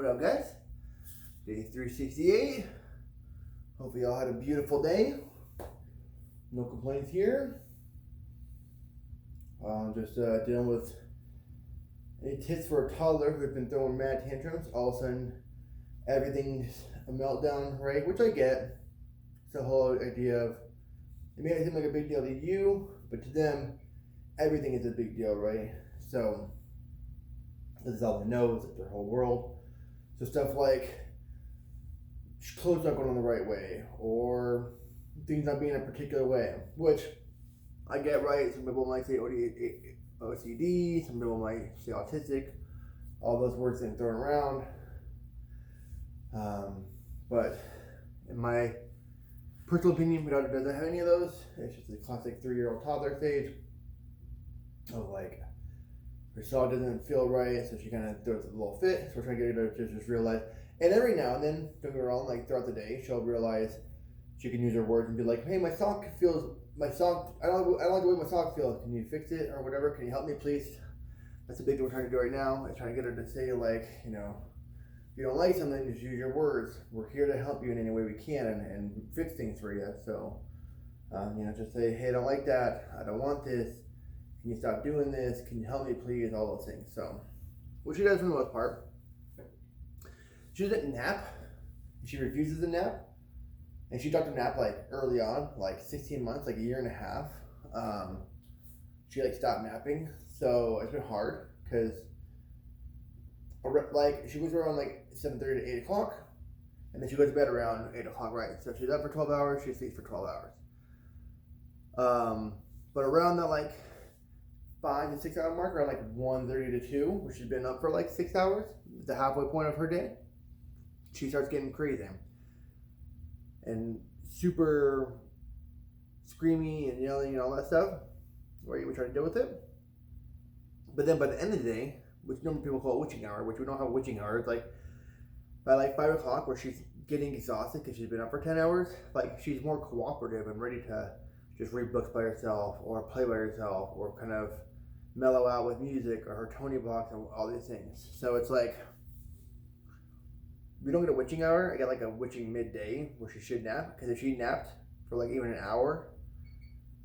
What up, guys? Day 368. Hopefully y'all had a beautiful day. No complaints here. Just dealing with any tips for a toddler who's been throwing mad tantrums. All of a sudden, everything's a meltdown, right? Which I get. It's the whole idea of, it may seem like a big deal to you, but to them, everything is a big deal, right? So, this is all they know, it's their whole world. So stuff like clothes not going on the right way, or things not being a particular way, which I get, right? Some people might say OCD, some people might say autistic, all those words getting thrown around. But in my personal opinion, my daughter doesn't have any of those. It's just the classic 3-year-old toddler stage of like, her sock doesn't feel right, so she kind of throws a little fit. So we're trying to get her to just realize. And every now and then, don't get me wrong, like throughout the day, she'll realize she can use her words and be like, "Hey, I don't like the way my sock feels. Can you fix it or whatever? Can you help me, please?" That's a big thing we're trying to do right now. Is trying to get her to say like, if you don't like something, just use your words. We're here to help you in any way we can and fix things for you. So, just say, "Hey, I don't like that. I don't want this. Can you stop doing this? Can you help me, please?" All those things. So, what she does for the most part, she doesn't nap. She refuses to nap. And she dropped a nap like early on, like 16 months, like a year and a half. She like stopped napping. So it's been hard because like she goes around like 7:30 to 8 o'clock. And then she goes to bed around 8 o'clock, right? So she's up for 12 hours, she sleeps for 12 hours. But around that like 5 to 6 hour mark, around like 1:30 to 2, where she's been up for like 6 hours, the halfway point of her day, she starts getting crazy and super screamy and yelling and all that stuff. Right? We try to deal with it. But then by the end of the day, which normally people call witching hour, which we don't have witching hour, it's like by like 5 o'clock where she's getting exhausted because she's been up for 10 hours, like she's more cooperative and ready to just read books by herself or play by herself or kind of mellow out with music or her Tony box and all these things. So it's like, we don't get a witching hour. I get like a witching midday where she should nap, because if she napped for like even an hour,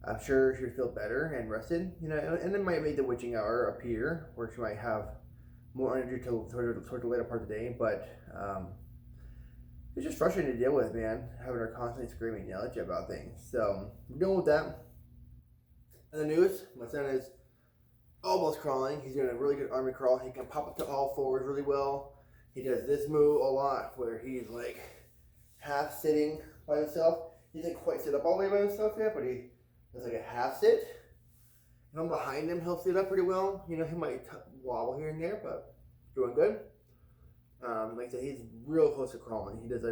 I'm sure she would feel better and rested, and it might make the witching hour appear where she might have more energy toward the later part of the day. But it's just frustrating to deal with, man, having her constantly screaming and yell at you about things. So we're dealing with that. In the news, my son is almost crawling. He's doing a really good army crawl. He can pop up to all fours really well. He does this move a lot where he's like half sitting by himself. He doesn't quite sit up all the way by himself yet, but he does like a half sit. If I'm behind him, he'll sit up pretty well. He might wobble here and there, but doing good. Like I said, he's real close to crawling. He does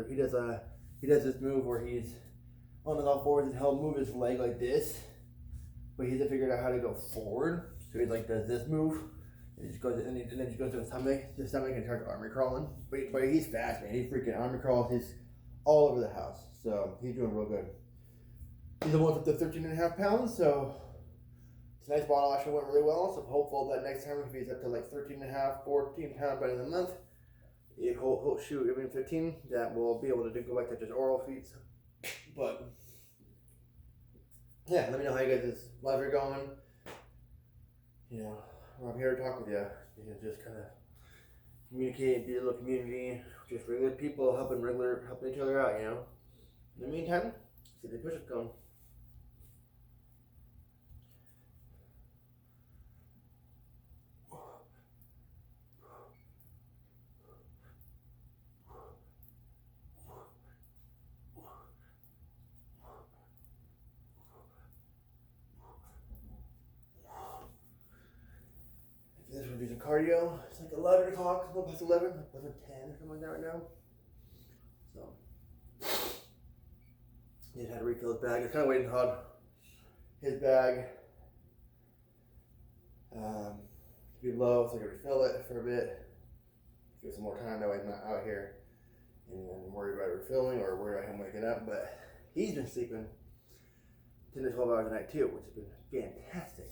this move where he's on his all fours and he'll move his leg like this, but he hasn't figured out how to go forward. So he like does this move. And he just goes, and then he goes to his stomach and starts army crawling. But he's fast, man. He's freaking army crawls. He's all over the house. So he's doing real good. He's almost up to 13.5 pounds. So tonight's bottle actually went really well. So I'm hopeful that next time if he's up to like 13.5, 14 pounds by the end of the month, he'll shoot even 15. That we'll be able to go back to just oral feeds. But yeah, let me know how you guys' lives are going. I'm here to talk with you. You can just kind of communicate, be a little community, just regular people helping each other out, In the meantime, see the push-ups going. This we're doing cardio. It's like 11 o'clock, a little past 11, 11:10, something like that right now. So, he just had to refill his bag. I was kind of waiting on his bag to be low so I could refill it for a bit. Give some more time, that way I'm not out here and worried about refilling or worried about him waking up. But he's been sleeping 10 to 12 hours a night too, which has been fantastic.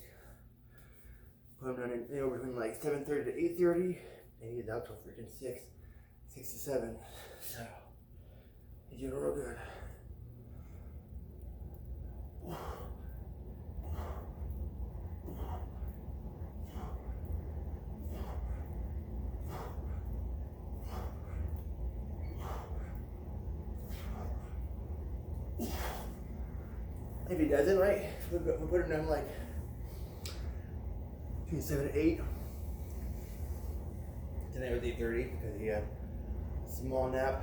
Put him down in between like 7:30 to 8:30, and he's out till freaking 6 67. So you're doing real good. If he doesn't, right, we'll put him down like between 7 and 8. Tonight was 8:30 because he had a small nap.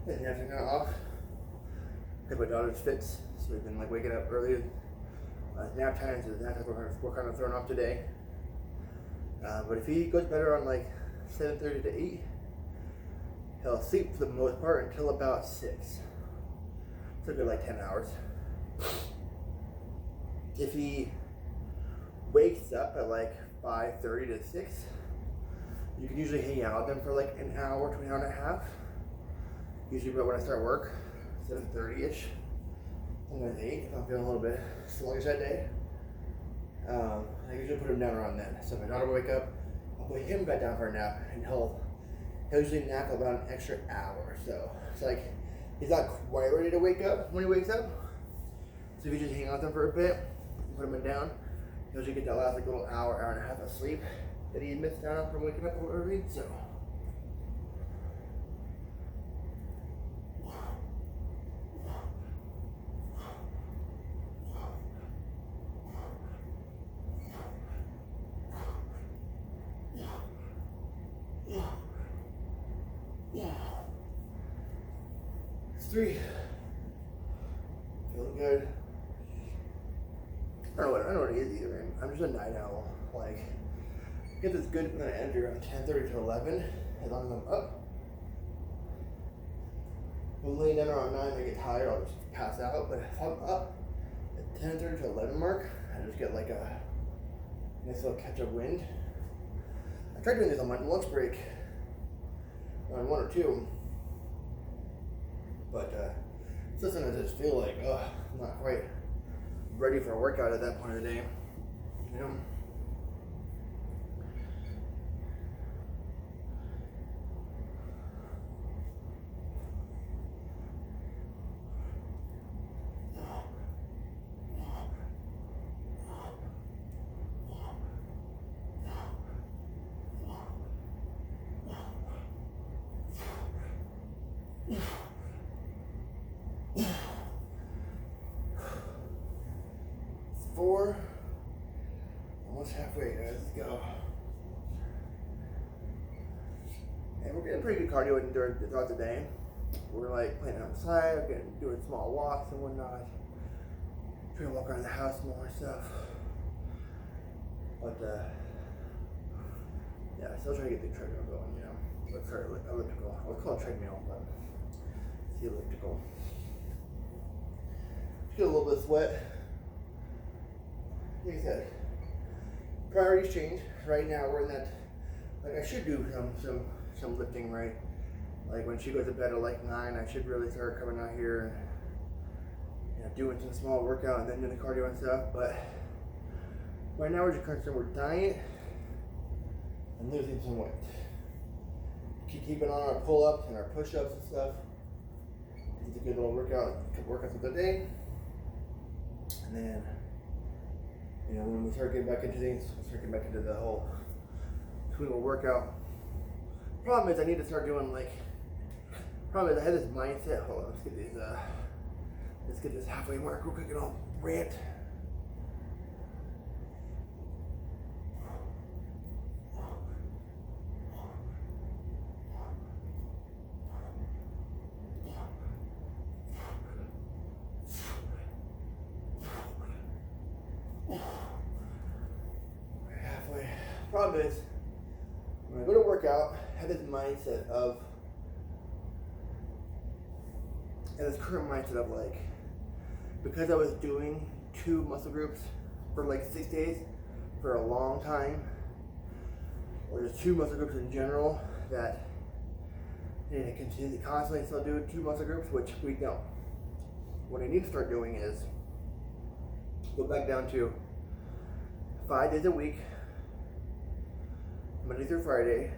His naps are kind of off because my daughter's fits, so we've been like waking up early. Nap times and nap times we're kind of thrown off today. But if he goes better on like 7:30 to 8, he'll sleep for the most part until about 6. So it'll be like 10 hours. If he wakes up at like 5:30 to 6, you can usually hang out with them for like an hour to an hour and a half. Usually when I start work, 7:30ish, sometimes 8 if I'm feeling a little bit sluggish that day. I usually put him down around then. So my daughter will wake up, I'll put him back down for a nap, and he'll usually nap about an extra hour. So it's like he's not quite ready to wake up when he wakes up. So if you just hang out with him for a bit, put him down, he'll usually get that last like little hour, hour and a half of sleep that he missed out on from waking up early. So it's 3. Feeling good. I don't know what it is either, man. I'm just a night owl. Like, get this good energy around 10:30 to 11, as long as I'm up. If I'm laying down around 9, I get tired, I'll just pass out. But if I'm up at 10:30 to 11 mark, I just get like a nice little catch of wind. I tried doing this on my lunch break, on 1 or 2, but still sometimes I just feel like, I'm not quite ready for a workout at that point of the day, you know? It's 4, almost halfway, guys. Let's go. And we're getting pretty good cardio throughout the day. We're like playing outside, doing small walks and whatnot. Trying to walk around the house more and stuff. But yeah, still trying to get the treadmill going, you know. Let's start elliptical. I would call it treadmill, but it's the elliptical. Just get a little bit of sweat. Like I said, priorities change. Right now we're in that, like I should do some lifting, right? Like when she goes to bed at like 9, I should really start coming out here and doing some small workout and then doing the cardio and stuff. But right now we're just concerned with diet and losing some weight. Keep keeping on our pull-ups and our push-ups and stuff. It's a good little workout, a couple workouts of the day. And then, you know, when we start getting back into things, we'll start getting back into the whole little workout. Problem is I need to start doing like, problem is I had this mindset, hold on, let's get this halfway mark real quick and I'll rant. Halfway. Problem is, when I go to work out, I have this mindset of, and this current mindset of like, because I was doing 2 muscle groups for like 6 days for a long time, or just 2 muscle groups in general, that I need to continue constantly still do 2 muscle groups, which we don't. What I need to start doing is go back down to 5 days a week, Monday through Friday,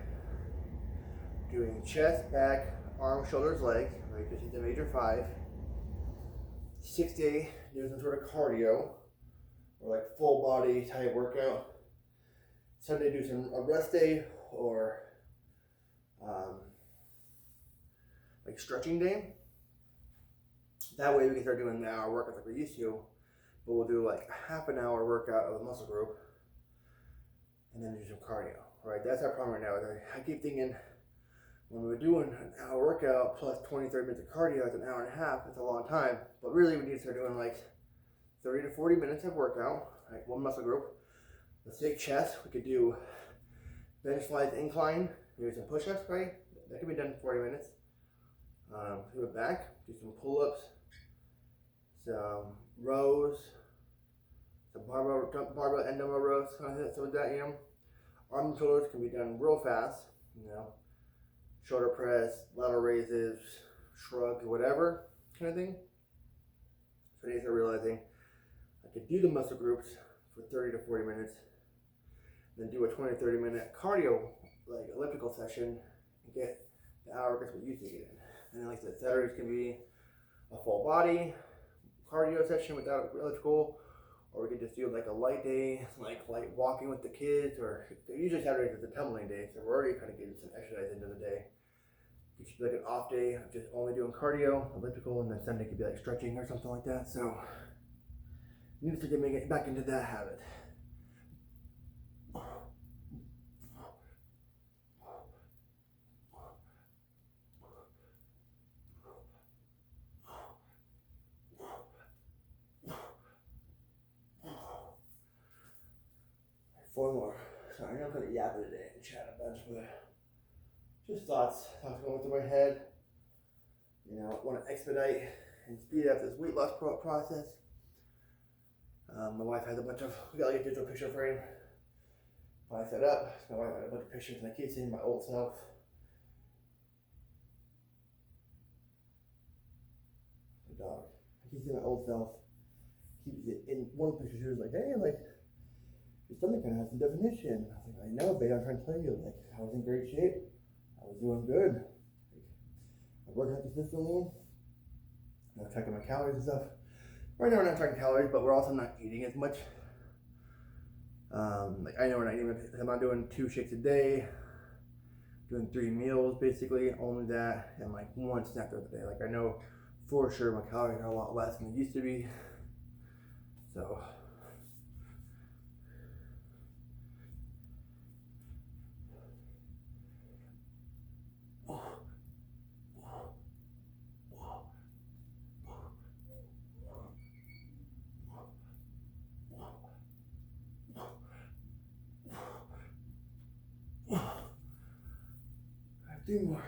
doing chest, back, arms, shoulders, legs, right? This is the major 5. 6 day, do some sort of cardio or like full body type workout. Sunday, do a rest day or like stretching day. That way we can start doing the hour workout like we used to, but we'll do like a half an hour workout of a muscle group and then do some cardio, right? That's our problem right now. I keep thinking when we're doing an hour workout plus 20-30 minutes of cardio, it's an hour and a half, it's a long time. But really we need to start doing like 30 to 40 minutes of workout, right? One muscle group. Let's take chest. We could do bench slides incline, maybe some push-ups, right? That can be done in 40 minutes. Do it back, do some pull-ups, some rows, some barbell and dumbbell rows, some of that, you know. Arms and shoulders can be done real fast, you know. Shoulder press, lateral raises, shrugs, whatever kind of thing. So I need to start realizing I could do the muscle groups for 30 to 40 minutes, then do a 20 to 30 minute cardio, like elliptical session, and get the hour that's what you used to get in. And then like I said, Saturdays can be a full body cardio session without elliptical, or we could just do like a light day, like light walking with the kids, or usually Saturdays is a tumbling day, so we're already kind of getting some exercise into the day. It should be like an off day of just only doing cardio, elliptical, and then Sunday could be like stretching or something like that. So you need to get me back into that habit. Four more. Sorry, I'm not gonna yap it today and chat a bunch, but just thoughts going through my head. You know, I want to expedite and speed up this weight loss process. My wife has a bunch of, we got like a digital picture frame. When I set up, my wife had a bunch of pictures and I keep seeing my old self. The dog. I keep seeing my old self. In one picture, she was like, hey, like, your stomach kind of has some definition. I was like, I know, babe, I'm trying to tell you, like, I was in great shape. I was doing good. I worked out consistently. I was tracking my calories and stuff. Right now we're not tracking calories, but we're also not eating as much. Like I know we're not eating, I'm not doing 2 shakes a day, doing 3 meals basically, only that, and like 1 snack throughout the day. Like I know for sure my calories are a lot less than they used to be. So Three more.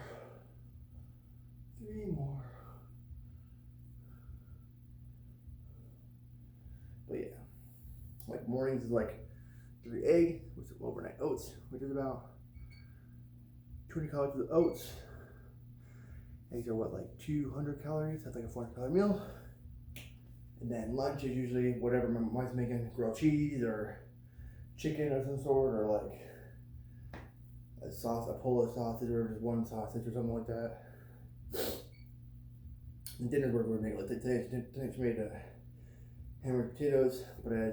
But yeah, like mornings is like 3 eggs with some overnight oats, which is about 20 calories of oats. Eggs are what, like 200 calories? That's like a 400 calorie meal. And then lunch is usually whatever my wife's making, grilled cheese or chicken of some sort, or like a Polish sausage, or just one sausage or something like that. And dinner's what we're making. Like today she made hammered potatoes, but I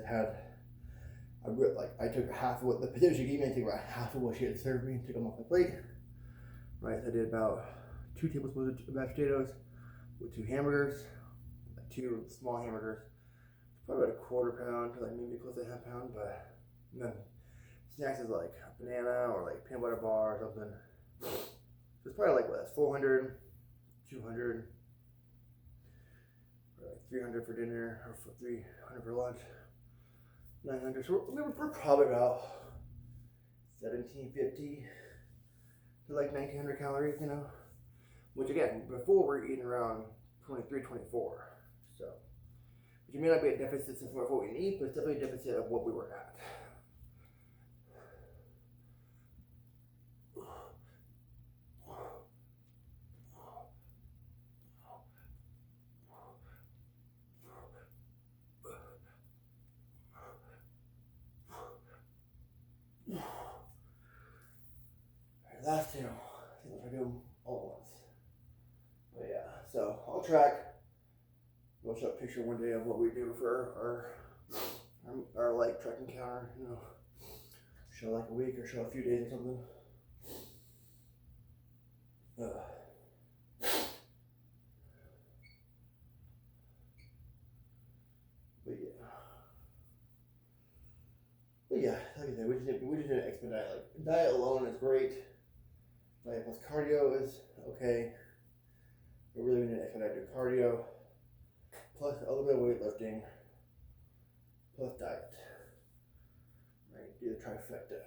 took half of what the potatoes she gave me. I took about half of what she had served me and took them off my plate. Right, so I did about 2 tablespoons of mashed potatoes with 2 hamburgers, 2 small hamburgers. It's probably about a 1/4 pound, like maybe close to 1/2 pound, but then snacks is like a banana or like peanut butter bar or something. So it's probably like what, 400, 200, or like 300 for dinner, or 300 for lunch, 900. So we're probably about 1750 to like 1900 calories, you know. Which again, before we're eating around 23, 24. So, which may not be a deficit of what we need, but it's definitely a deficit of what we were at. Last 2. I'll try to do them all at once. But yeah, so I'll track. We'll show a picture one day of what we do for our like tracking counter. You know, show like a week or show a few days or something. But yeah, like I said, we just need to expedite. Like diet alone is great. Diet plus cardio is okay. But really, we need to expedite your cardio plus a little bit of weightlifting plus diet. Right, do the trifecta.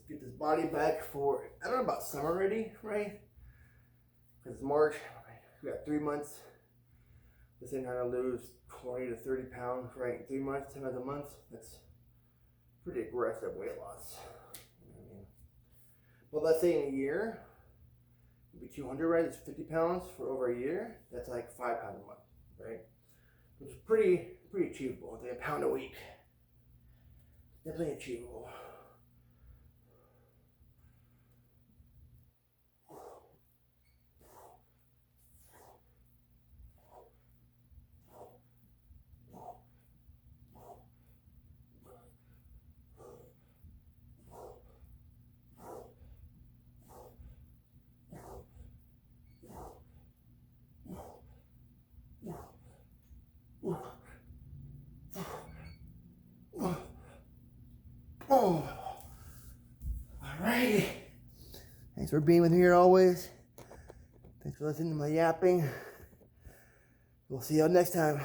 Get this body back for, I don't know about summer ready, right? Because it's March, we got 3 months. This thing trying to lose 20 to 30 pounds, right? In 3 months, 10 other months. That's pretty aggressive weight loss. You know what I mean? But let's say in a year, it'd be 200, right? It's 50 pounds for over a year. That's like 5 pounds a month, right? Which is pretty achievable. It's like a pound a week. Definitely achievable. Oh, alrighty. Thanks for being with me here always. Thanks for listening to my yapping. We'll see y'all next time.